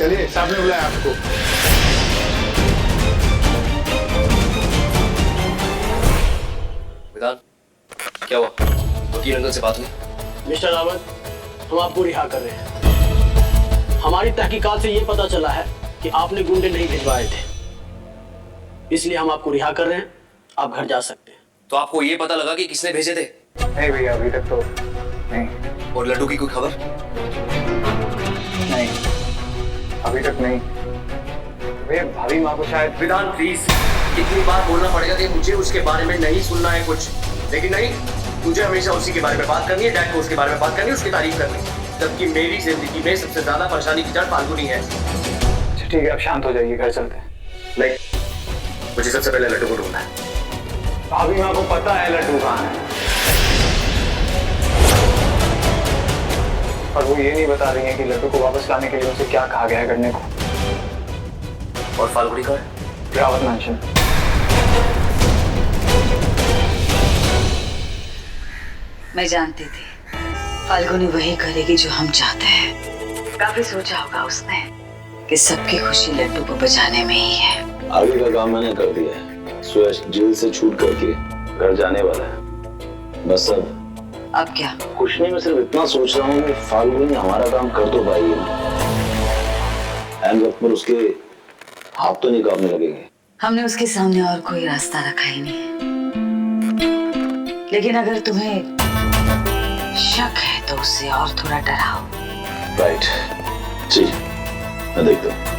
चलिए, साहब ने बुलाया आपको। विधान, क्या हुआ? वकील अंकल से बात हुई? मिस्टर रावत, हम आपको रिहा कर रहे हैं। हमारी तहकीकात से ये पता चला है कि आपने गुंडे नहीं भिजवाए थे, इसलिए हम आपको रिहा कर रहे हैं। आप घर जा सकते हैं। तो आपको ये पता लगा कि किसने भेजे थे? नहीं भैया, अभी तक तो नहीं। और लड्डू की कोई खबर? नहीं, अभी तक नहीं भैया। भाभी माँ को शायद। विधान प्लीज, कितनी बार बोलना पड़ेगा कि मुझे उसके बारे में नहीं सुनना है कुछ, लेकिन नहीं, मुझे हमेशा उसी के बारे में बात करनी है, डैड को उसके बारे में बात करनी है, उसकी तारीफ करनी है, जबकि मेरी जिंदगी में सबसे ज्यादा परेशानी की जड़ फाल्गुनी है। ठीक है, आप शांत हो जाइए, घर चलते हैं। नहीं, मुझे सबसे पहले लड्डू को ढूंढना है। भाभी माँ को पता है लड्डू कहाँ है, और वो ये नहीं बता रही है कि लड्डू को वापस लाने के लिए उनसे क्या कहा गया है करने को। और फाल्गुनी का है? रावत मैंशन। मैं जानती थी फाल्गुनी वही करेगी जो हम चाहते हैं। काफी सोचा होगा उसने कि सबकी खुशी लड्डू को बचाने में ही है। आगे का काम मैंने कर दिया है। सुयश जेल से छूट करके घर जाने वाला है। बस अब क्या? कुछ नहीं, मैं सिर्फ इतना सोच रहा हूँ कि फाल्गुनी हमारा काम कर तो पाएगी ना, एंड वक्त पर उसके हाथ तो नहीं कांपने लगेंगे। हमने उसके सामने और कोई रास्ता रखा ही नहीं, लेकिन अगर तुम्हें शक है तो उसे और थोड़ा डराओ। राइट, जी मैं देखता हूँ।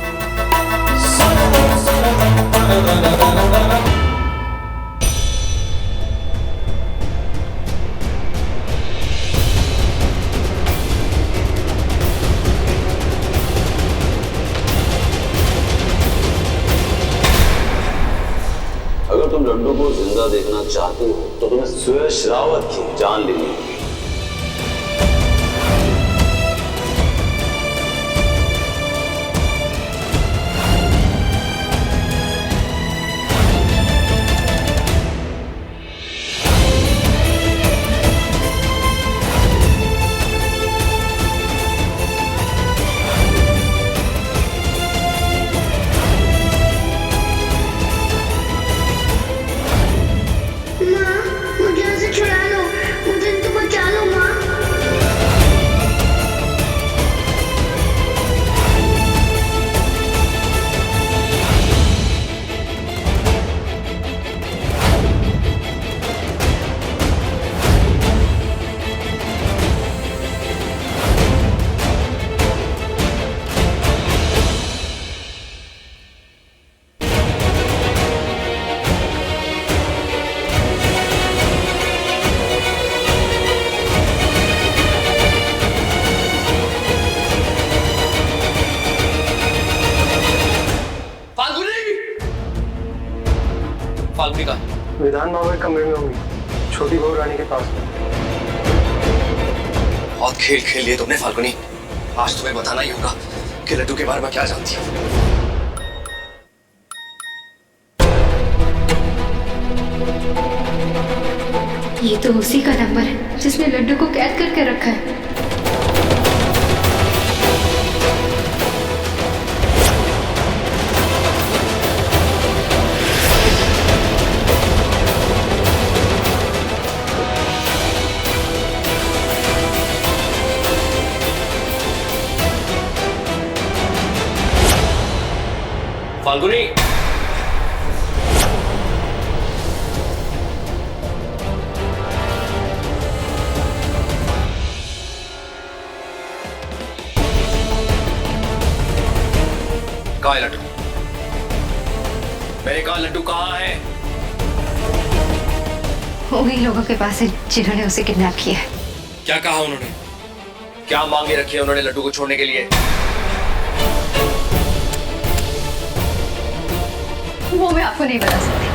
अगर तुम लड्डू को जिंदा देखना चाहते हो तो तुम्हें सुयश रावत की जान लेनी होगी। फाल्गुनी का? विधान बाबा कमरे में होंगी, छोटी बहू रानी के पास में। बहुत खेल खेल लिए तुमने फाल्गुनी। आज तुम्हें बताना ही होगा कि लड्डू के बारे में क्या जानती हो। ये तो उसी का नंबर है जिसने लड्डू को कैद करके रखा है। फाल्गुनी, कहाँ है लड्डू? मैंने कहा लड्डू कहाँ है? उन्हीं लोगों के पास है जिन्होंने उसे किडनैप किया है। क्या कहा उन्होंने? क्या मांगे रखी है उन्होंने लड्डू को छोड़ने के लिए? वो मैं आपको नहीं बता सकती।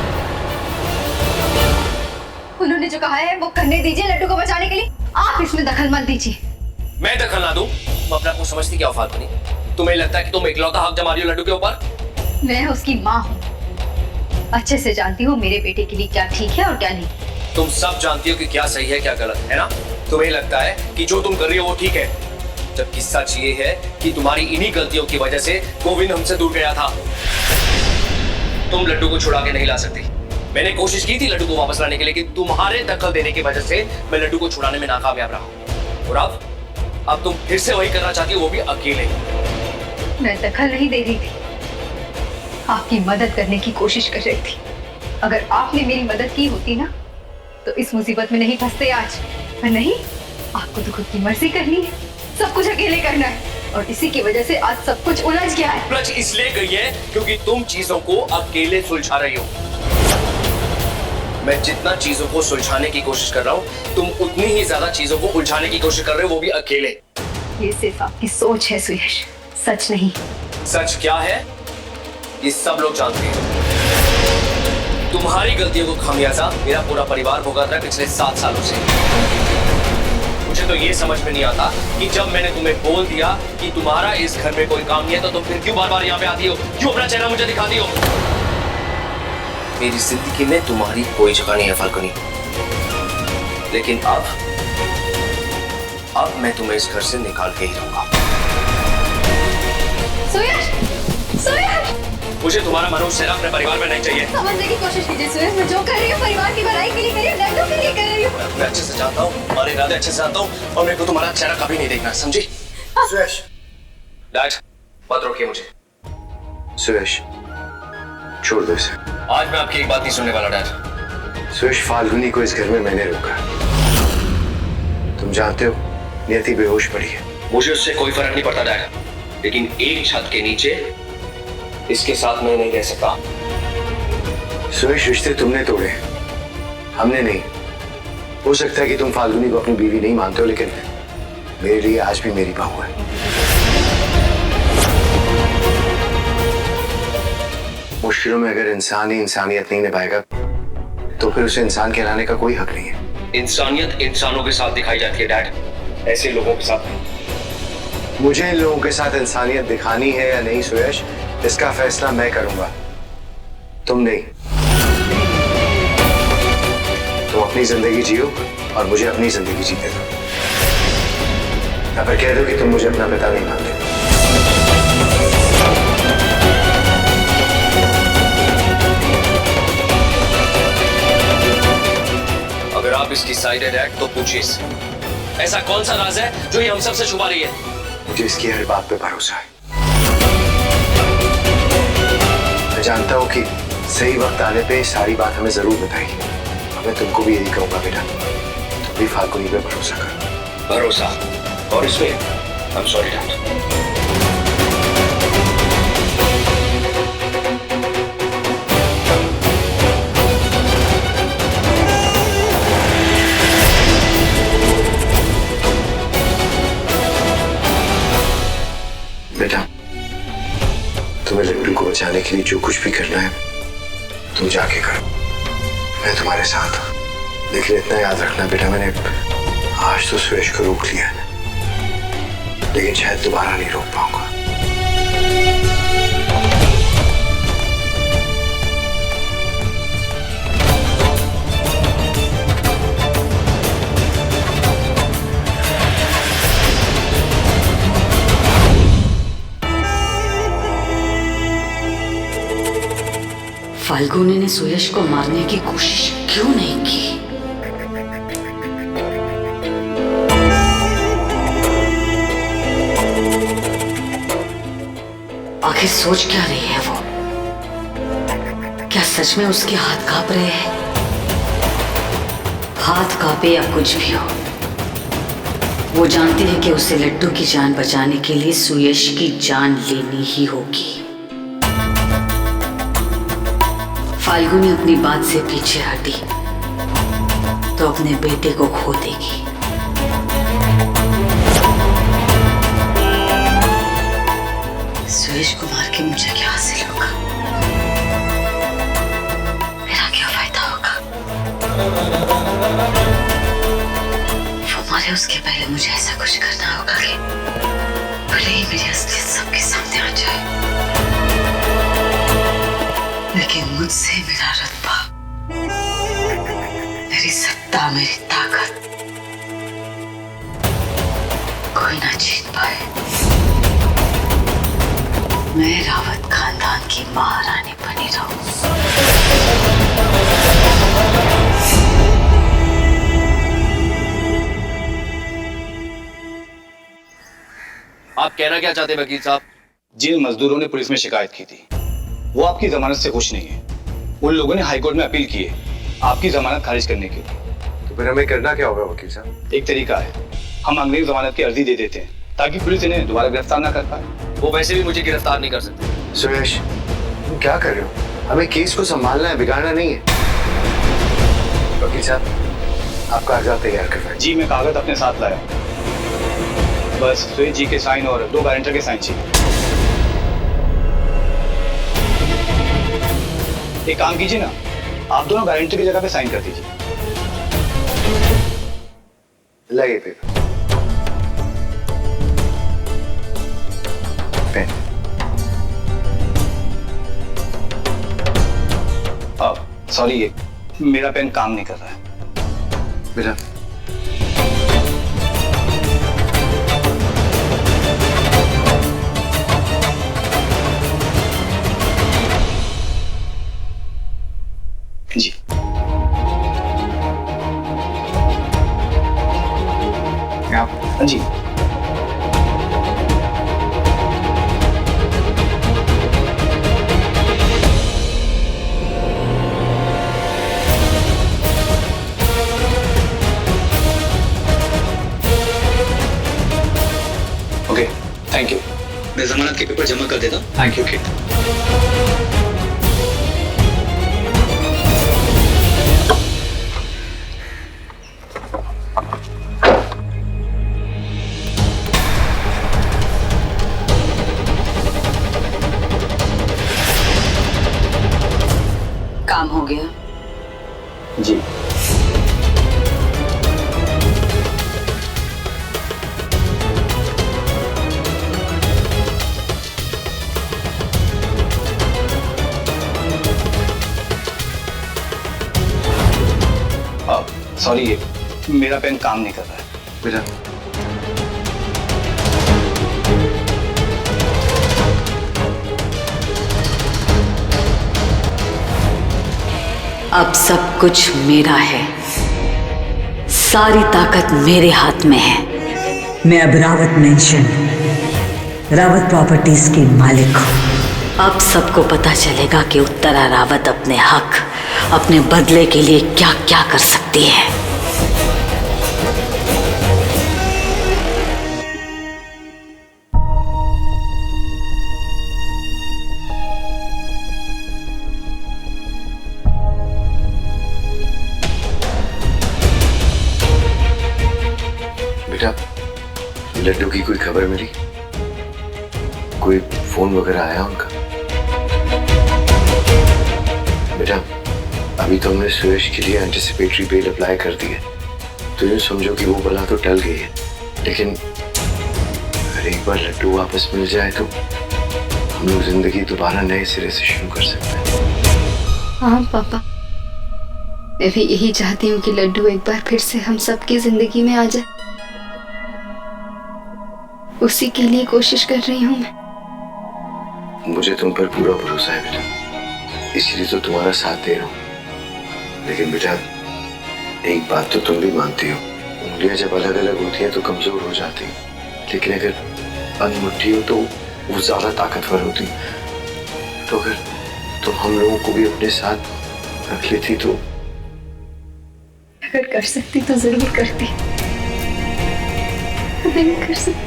उन्होंने जो कहा है वो करने दीजिए लड्डू को बचाने के लिए। आप इसमें दखल मत दीजिए। मैं दखल ना दूं? तुम अपने आप को समझती क्या हो फाल्गुनी? तुम्हें लगता है कि तुम इकलौता हक जमा रही हो लड्डू के ऊपर? मैं उसकी माँ हूँ, अच्छे से जानती हूँ मेरे बेटे के लिए क्या ठीक है और क्या नहीं। तुम सब जानती हो कि क्या सही है क्या गलत है ना? तुम्हें लगता है कि जो तुम कर रही हो वो ठीक है, जबकि सच ये है कि तुम्हारी इन्हीं गलतियों की वजह से गोविंद हमसे दूर गया था। तुम लड्डू को छुड़ा के नहीं ला सकती। मैंने कोशिश की थी लड्डू को वापस लाने के लिए, लेकिन तुम्हारे दखल देने की वजह से मैं लड्डू को छुड़ाने में नाकामयाब रहा। और अब तुम फिर से वही करना चाहती हो, वो भी अकेले। मैं दखल नहीं दे रही थी, आपकी मदद करने की कोशिश कर रही थी। अगर आपने मेरी मदद की होती ना तो इस मुसीबत में नहीं फंसते आज। पर नहीं, आपको तो खुद की मर्जी करनी है, सब कुछ अकेले करना है, और इसी की वजह से आज सब कुछ उलझ गया है। उलझ इसलिए गई है क्योंकि तुम चीजों को अकेले सुलझा रही हो। मैं जितना चीजों को सुलझाने की कोशिश कर रहा हूँ, तुम उतनी ही ज्यादा चीजों को उलझाने की कोशिश कर रहे हो, वो भी अकेले। ये सिर्फ आपकी सोच है सुयश, सच नहीं। सच क्या है ये सब लोग जानते हैं। तुम्हारी गलतियों को खामियाजा मेरा पूरा परिवार भुगत रहा है पिछले 7 सालों से। मुझे तो ये समझ में नहीं आता कि जब मैंने तुम्हें बोल दिया कि तुम्हारा इस घर में कोई काम नहीं है, तो तुम फिर क्यों बार बार यहाँ पे आती हो, क्यों अपना चेहरा मुझे दिखाती हो। मेरी जिंदगी में तुम्हारी कोई जगह नहीं है फाल्गुनी, लेकिन अब मैं तुम्हें इस घर से निकाल के ही रहूंगा। सुयश, सुयश! मुझे तुम्हारा मनुष्य चेहरा अपने परिवार में नहीं चाहिए। समझने की कोशिश कीजिए सुयश, मैं जो कर रही हूँ परिवार की भलाई के लिए कर रही हूँ, लड्डू के लिए कर रही हूँ। मैं अच्छे से जानता हूँ, तुम्हारे इरादे अच्छे से जानता हूँ, और मेरे को तुम्हारा चेहरा कभी नहीं देखना, समझी? सुयश, डैड मत रोकिए मुझे। सुयश, छोड़ दो इसे। आज मैं आपकी एक बात नहीं सुनने वाला डैड। सुयश, फाल्गुनी को इस घर में मैंने रोका। तुम जानते हो नियति बेहोश पड़ी है। मुझे उससे कोई फर्क नहीं पड़ता डैड, लेकिन एक छत के नीचे इसके साथ मैं नहीं रह सकता। सुयश, रिश्ते तुमने तोड़े, हमने नहीं। हो सकता है कि तुम फाल्गुनी को अपनी बीवी नहीं मानते हो, लेकिन मेरे लिए आज भी मेरी बहू है। मुश्किलों में अगर इंसान ही इंसानियत नहीं निभाएगा तो फिर उसे इंसान कहलाने का कोई हक नहीं है। इंसानियत इंसानों के साथ दिखाई जाती है डैड, ऐसे लोगों के साथ नहीं। मुझे इन लोगों के साथ इंसानियत दिखानी है या नहीं सुयश, इसका फैसला मैं करूंगा, तुम नहीं। तुम अपनी जिंदगी जियो और मुझे अपनी जिंदगी जीते दो, या फिर कह दो कि तुम मुझे अपना पिता नहीं मानते। अगर आप इसकी साइड है डैड तो पूछिए इससे, ऐसा कौन सा राज है जो ये हम सबसे छुपा रही है? मुझे इसकी हर बात पे भरोसा है। मैं जानता हूँ कि सही वक्त आने पे सारी बात हमें जरूर बताएगी। मैं तुमको भी यही कहूंगा बेटा, तुम भी फाल्गुनी पे भरोसा करो। भरोसा? और इसमें आई एम सॉरी डैड। बेटा, तुम्हें लड्डू को बचाने के लिए जो कुछ भी करना है तुम जाके करो, मैं तुम्हारे साथ हूं। लेकिन इतना याद रखना बेटा, मैंने आज तो सुयश को रोक लिया है, लेकिन शायद दोबारा नहीं रोक पाऊंगा। फाल्गुनी ने सुयश को मारने की कोशिश क्यों नहीं की? आखिर सोच क्या रही है वो? क्या सच में उसके हाथ कांप रहे हैं? हाथ कांपे या कुछ भी हो, वो जानती है कि उसे लड्डू की जान बचाने के लिए सुयश की जान लेनी ही होगी। फाल्गुनी अपनी बात से पीछे हटी तो अपने बेटे को खो देगी। सुयश को मार के मुझे क्या हासिल होगा? मेरा क्या फायदा होगा? वो मारे उसके पहले मुझे ऐसा कुछ करना होगा कि भले ही मेरी असलियत सबके सामने आ जाए, लेकिन मुझसे मेरा रुतबा, मेरी सत्ता, मेरी ताकत कोई ना जीत पाए। मैं रावत खानदान की महारानी बनी रहूं। आप कहना क्या चाहते हैं वकील साहब? जिन मजदूरों ने पुलिस में शिकायत की थी वो आपकी जमानत से खुश नहीं है। उन लोगों ने हाईकोर्ट में अपील की है आपकी जमानत खारिज करने के लिए। तो फिर हमें करना क्या होगा वकील साहब? एक तरीका है, हम अंग्रेज जमानत की अर्जी दे देते हैं ताकि पुलिस इन्हें दोबारा गिरफ्तार ना कर पाए। वो वैसे भी मुझे गिरफ्तार नहीं कर सकते। सुरेश, तुम क्या कर रहे हो? हमें केस को संभालना है, बिगाड़ना नहीं है। वकील साहब, आप कागजात तैयार करवाएं। जी मैं कागज अपने साथ लाया, बस सुरेश जी के साइन और 2 गारंटर के साइन चाहिए। एक काम कीजिए ना, आप दोनों गारंटर की जगह पे साइन कर दीजिए। लाइए पेपर, पेन। सॉरी, ये मेरा पेन काम नहीं कर रहा है। बेटा, जी आप जी ओके, थैंक यू। मैं जमानत के पेपर जमा कर देता हूँ। Thank you. काम हो गया। जी सॉरी, ये मेरा पेन काम नहीं कर रहा है। बेटा, अब सब कुछ मेरा है, सारी ताकत मेरे हाथ में है। मैं अब रावत मेंशन, रावत प्रॉपर्टीज की मालिक हूँ। अब सबको पता चलेगा कि उत्तरा रावत अपने हक, अपने बदले के लिए क्या क्या कर सकती है। बेटा, लड्डू की कोई खबर मिली? कोई फोन वगैरह आया उनका? बेटा, अभी तो हमने सुरेश के लिए एंटिसिपेटरी बेल अप्लाई कर दी है, तो यूँ समझो कि वो बला तो टल गई है। लेकिन अगर एक बार लड्डू वापस मिल जाए तो हम लोग जिंदगी दोबारा नए सिरे से शुरू कर सकते हैं। हाँ पापा, मैं भी यही चाहती हूँ कि लड्डू एक बार फिर से हम सबकी जिंदगी में आ जाए। उसी के लिए कोशिश कर रही हूँ मैं। मुझे तुम पर पूरा भरोसा है बेटा, इसीलिए तो तुम्हारा साथ दे रहा हूँ। लेकिन बेटा, एक बात तो तुम भी मानती हो, उंगलियां जब अलग अलग होती हैं तो कमजोर हो जाती हैं, लेकिन अगर बंद मुट्ठी हो तो वो ज्यादा ताकतवर होती। तो अगर तुम हम लोगों को भी अपने साथ रख लेती तो। अगर कर सकती तो जरूर करती, नहीं कर सकती।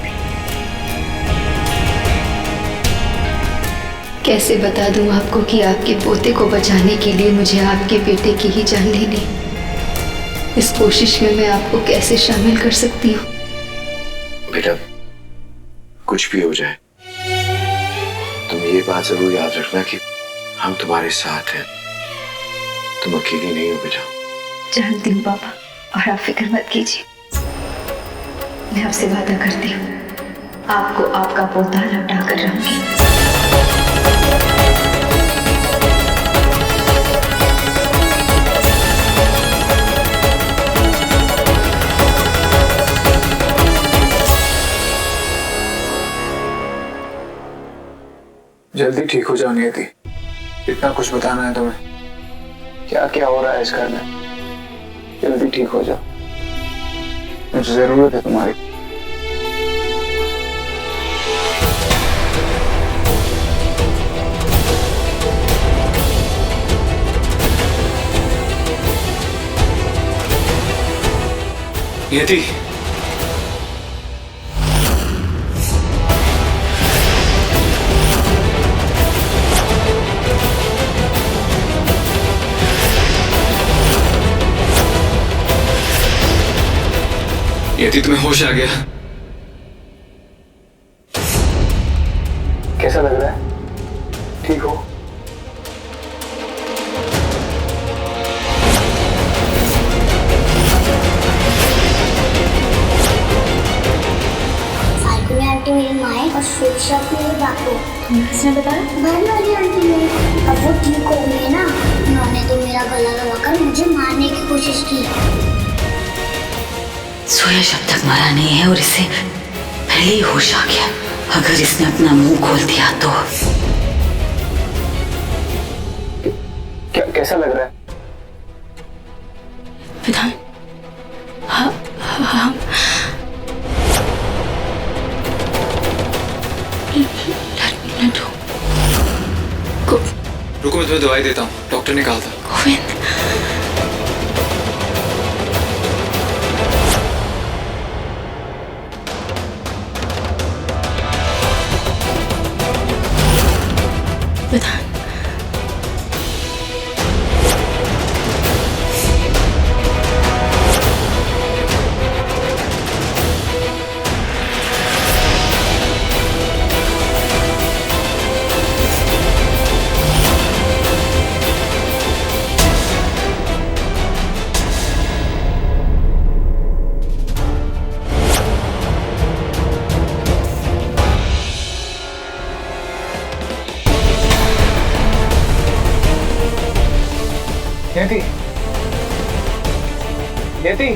कैसे बता दूं आपको कि आपके पोते को बचाने के लिए मुझे आपके बेटे की ही जान लेनी। इस कोशिश में मैं आपको कैसे शामिल कर सकती हूँ? बेटा, कुछ भी हो जाए तुम ये बात जरूर याद रखना कि हम तुम्हारे साथ हैं, तुम अकेली नहीं हो बेटा। जानती हूँ पापा, और आप फिक्र मत कीजिए। मैं आपसे वादा करती हूँ, आपको आपका पोता लौटा कर रहूंगी। जल्दी ठीक हो जाओ नियति, इतना कुछ बताना है तुम्हें। क्या क्या हो रहा है इस घर में, जल्दी ठीक हो जाओ, मुझे जरूरत है तुम्हारी। नियति, नियति तुम्हें होश आ गया? कैसा लग रहा है, ठीक हो? फाल्गुनी आंटी मेरी माँ है और सुरक्षा मेरे बापू। तुम्हें किसने बताया? बहन वाली आंटी ने। अब वो ठीक हो गई ना, उन्होंने तो मेरा गला दबाकर मुझे मारने की कोशिश की। सुयश अब तक मरा नहीं है और इसे पहले ही होश आ गया। अगर इसने अपना मुंह खोल दिया तो कैसा लग रहा है? विधान, हम लड्डू रुको, मैं तुम्हें दवाई देता हूँ, डॉक्टर ने कहा था। गोविंद, विधान, नियति, नियति,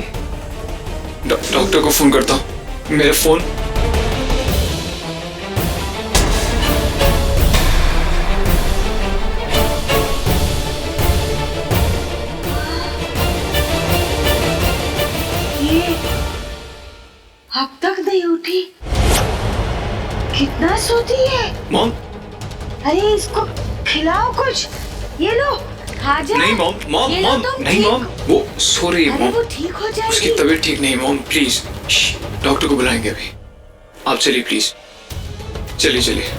डॉक्टर को फोन करता हूँ। मेरा फोन। ये अब तक नहीं उठी, कितना सोती है। मॉम, अरे इसको खिलाओ कुछ, ये लो खा जा। नहीं मॉम, मॉम, मॉम, नहीं मॉम, वो सो रही है अरे मॉम। वो ठीक हो जाएगी। उसकी तबीयत ठीक नहीं मॉम, प्लीज। डॉक्टर को बुलाएंगे अभी। आप चलिए प्लीज, चलिए चलिए।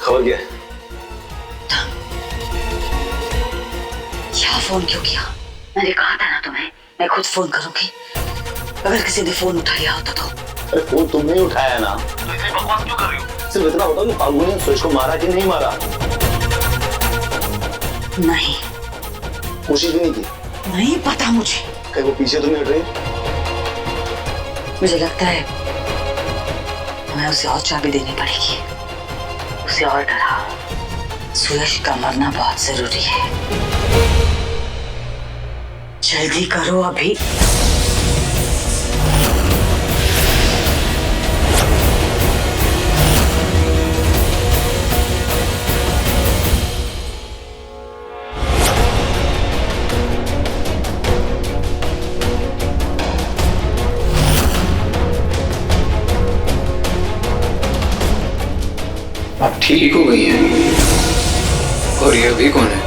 खबर क्या है? क्या फोन क्यों किया? मैंने कहा था ना तुम्हें, मैं खुद फोन करूंगी। अगर किसी ने फोन उठा लिया होता तो। अरे फोन तुमने ही उठाया ना, तो इतनी बकवास क्यों कर रही हो? सिर्फ इतना बताओ कि फाल्गुनी ने सुरेश को मारा कि नहीं मारा? नहीं, कोशिश भी नहीं की? नहीं पता मुझे। कहीं वो पीछे तो नहीं हट रही? मुझे लगता है हमें उसे और चाबी देनी पड़ेगी, उसे और डरा। सुयश का मरना बहुत जरूरी है, जल्दी करो अभी। आप ठीक हो गई हैं? और ये अभी कौन है?